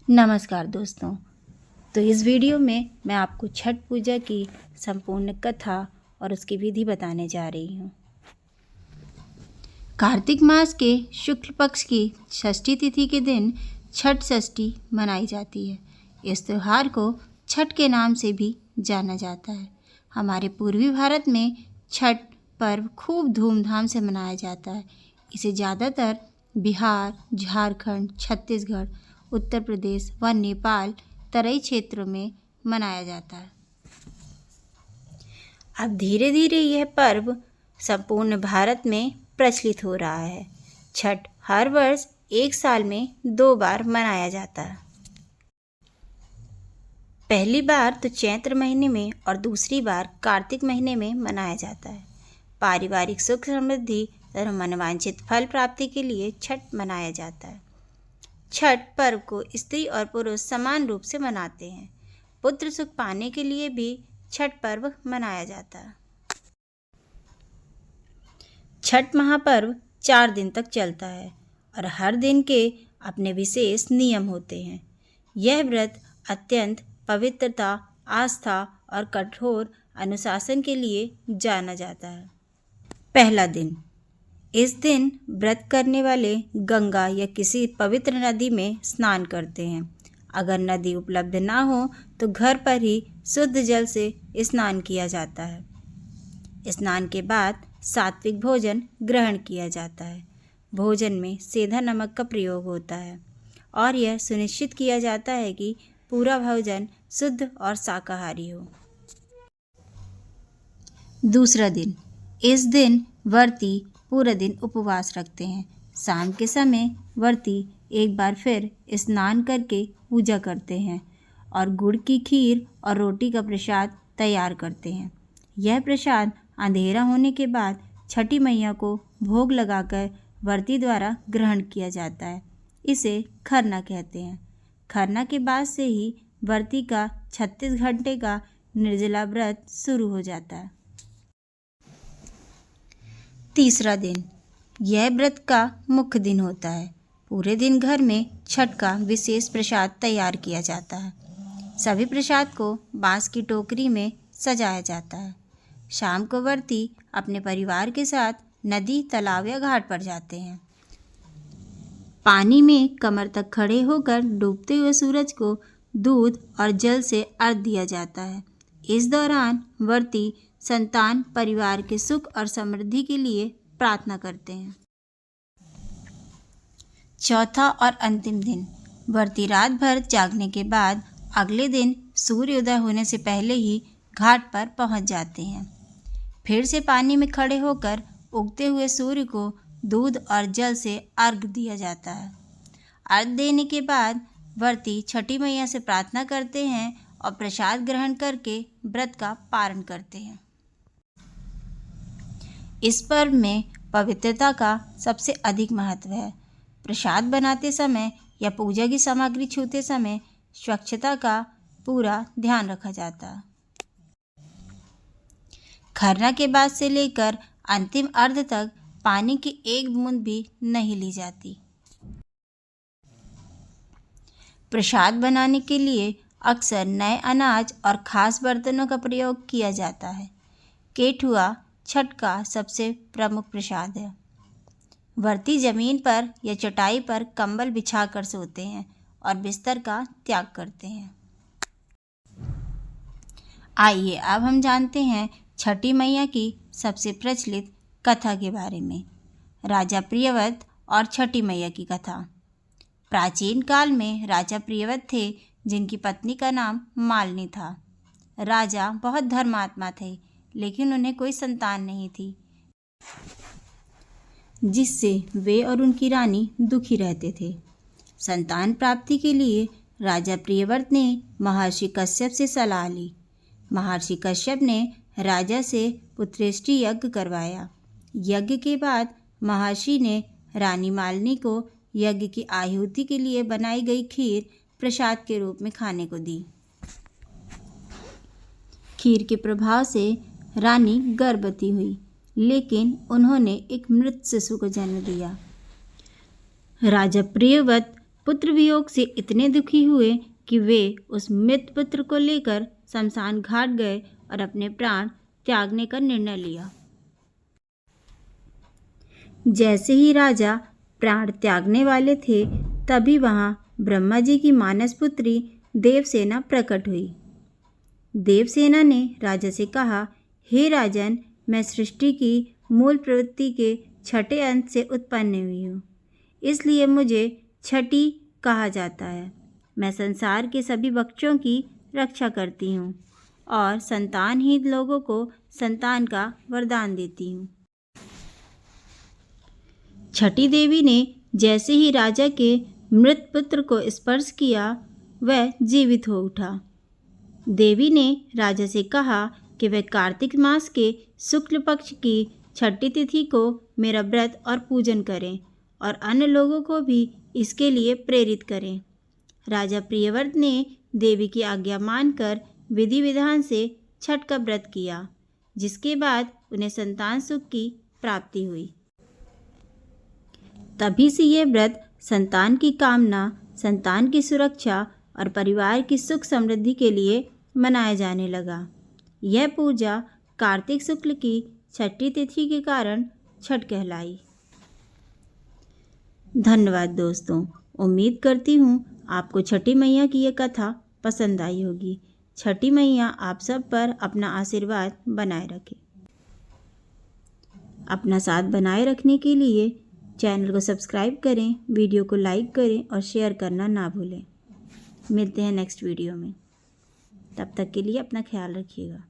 नमस्कार दोस्तों। तो इस वीडियो में मैं आपको छठ पूजा की संपूर्ण कथा और उसकी विधि बताने जा रही हूँ। कार्तिक मास के शुक्ल पक्ष की षष्ठी तिथि के दिन छठ षष्ठी मनाई जाती है। इस त्यौहार को छठ के नाम से भी जाना जाता है। हमारे पूर्वी भारत में छठ पर्व खूब धूमधाम से मनाया जाता है। इसे ज़्यादातर बिहार, झारखंड, छत्तीसगढ़, उत्तर प्रदेश व नेपाल तराई क्षेत्रों में मनाया जाता है। अब धीरे धीरे यह पर्व संपूर्ण भारत में प्रचलित हो रहा है। छठ हर वर्ष एक साल में 2 बार मनाया जाता है। पहली बार तो चैत्र महीने में और दूसरी बार कार्तिक महीने में मनाया जाता है। पारिवारिक सुख समृद्धि तथा मनवांछित फल प्राप्ति के लिए छठ मनाया जाता है। छठ पर्व को स्त्री और पुरुष समान रूप से मनाते हैं। पुत्र सुख पाने के लिए भी छठ पर्व मनाया जाता है। छठ महापर्व 4 दिन तक चलता है और हर दिन के अपने विशेष नियम होते हैं। यह व्रत अत्यंत पवित्रता, आस्था और कठोर अनुशासन के लिए जाना जाता है। पहला दिन। इस दिन व्रत करने वाले गंगा या किसी पवित्र नदी में स्नान करते हैं। अगर नदी उपलब्ध ना हो तो घर पर ही शुद्ध जल से स्नान किया जाता है। स्नान के बाद सात्विक भोजन ग्रहण किया जाता है। भोजन में सेंधा नमक का प्रयोग होता है और यह सुनिश्चित किया जाता है कि पूरा भोजन शुद्ध और शाकाहारी हो। दूसरा दिन। इस दिन व्रती पूरा दिन उपवास रखते हैं। शाम के समय व्रती एक बार फिर स्नान करके पूजा करते हैं और गुड़ की खीर और रोटी का प्रसाद तैयार करते हैं। यह प्रसाद अंधेरा होने के बाद छठी मैया को भोग लगाकर व्रती द्वारा ग्रहण किया जाता है। इसे खरना कहते हैं। खरना के बाद से ही व्रती का 36 घंटे का निर्जला व्रत शुरू हो जाता है। तीसरा दिन। यह व्रत का मुख्य दिन होता है। पूरे दिन घर में छठ का विशेष प्रसाद तैयार किया जाता है। सभी प्रसाद को बांस की टोकरी में सजाया जाता है। शाम को व्रती अपने परिवार के साथ नदी, तालाब या घाट पर जाते हैं। पानी में कमर तक खड़े होकर डूबते हुए सूरज को दूध और जल से अर्घ्य दिया जाता है। इस दौरान व्रती संतान, परिवार के सुख और समृद्धि के लिए प्रार्थना करते हैं। चौथा और अंतिम दिन। व्रती रात भर जागने के बाद अगले दिन सूर्योदय होने से पहले ही घाट पर पहुंच जाते हैं। फिर से पानी में खड़े होकर उगते हुए सूर्य को दूध और जल से अर्घ्य दिया जाता है। अर्घ्य देने के बाद व्रती छठी मैया से प्रार्थना करते हैं और प्रसाद ग्रहण करके व्रत का पारण करते हैं। इस पर्व में पवित्रता का सबसे अधिक महत्व है। प्रसाद बनाते समय या पूजा की सामग्री छूते समय स्वच्छता का पूरा ध्यान रखा जाता है। खरना के बाद से लेकर अंतिम अर्घ्य तक पानी की एक बूंद भी नहीं ली जाती। प्रसाद बनाने के लिए अक्सर नए अनाज और खास बर्तनों का प्रयोग किया जाता है। केठुआ छठ का सबसे प्रमुख प्रसाद है। व्रती जमीन पर या चटाई पर कंबल बिछाकर सोते हैं और बिस्तर का त्याग करते हैं। आइए अब हम जानते हैं छठी मैया की सबसे प्रचलित कथा के बारे में। राजा प्रियव्रत और छठी मैया की कथा। प्राचीन काल में राजा प्रियव्रत थे, जिनकी पत्नी का नाम मालिनी था। राजा बहुत धर्मात्मा थे, लेकिन उन्हें कोई संतान नहीं थी, जिससे वे और उनकी रानी दुखी रहते थे। संतान प्राप्ति के लिए राजा प्रियव्रत ने महर्षि कश्यप से सलाह ली। महर्षि कश्यप ने राजा से पुत्रेष्टि यज्ञ करवाया। यज्ञ के बाद महर्षि ने रानी मालिनी को यज्ञ की आहुति के लिए बनाई गई खीर प्रसाद के रूप में खाने को दी। खीर के प्रभाव से रानी गर्भवती हुई, लेकिन उन्होंने एक मृत शिशु को जन्म दिया। राजा प्रियव्रत पुत्र वियोग से इतने दुखी हुए कि वे उस मृत पुत्र को लेकर शमशान घाट गए और अपने प्राण त्यागने का निर्णय लिया। जैसे ही राजा प्राण त्यागने वाले थे, तभी वहाँ ब्रह्मा जी की मानस पुत्री देवसेना प्रकट हुई। देवसेना ने राजा से कहा, हे राजन, मैं सृष्टि की मूल प्रवृत्ति के छठे अंत से उत्पन्न हुई हूँ, इसलिए मुझे छठी कहा जाता है। मैं संसार के सभी बच्चों की रक्षा करती हूँ और संतानहीन लोगों को संतान का वरदान देती हूँ। छठी देवी ने जैसे ही राजा के मृत पुत्र को स्पर्श किया, वह जीवित हो उठा। देवी ने राजा से कहा कि वह कार्तिक मास के शुक्ल पक्ष की छठी तिथि को मेरा व्रत और पूजन करें और अन्य लोगों को भी इसके लिए प्रेरित करें। राजा प्रियव्रत ने देवी की आज्ञा मानकर विधि विधान से छठ का व्रत किया, जिसके बाद उन्हें संतान सुख की प्राप्ति हुई। तभी से यह व्रत संतान की कामना, संतान की सुरक्षा और परिवार की सुख समृद्धि के लिए मनाया जाने लगा। यह पूजा कार्तिक शुक्ल की छठी तिथि के कारण छठ कहलाई। धन्यवाद दोस्तों। उम्मीद करती हूँ आपको छठी मैया की यह कथा पसंद आई होगी। छठी मैया आप सब पर अपना आशीर्वाद बनाए रखे। अपना साथ बनाए रखने के लिए चैनल को सब्सक्राइब करें, वीडियो को लाइक करें और शेयर करना ना भूलें। मिलते हैं नेक्स्ट वीडियो में। तब तक के लिए अपना ख्याल रखिएगा।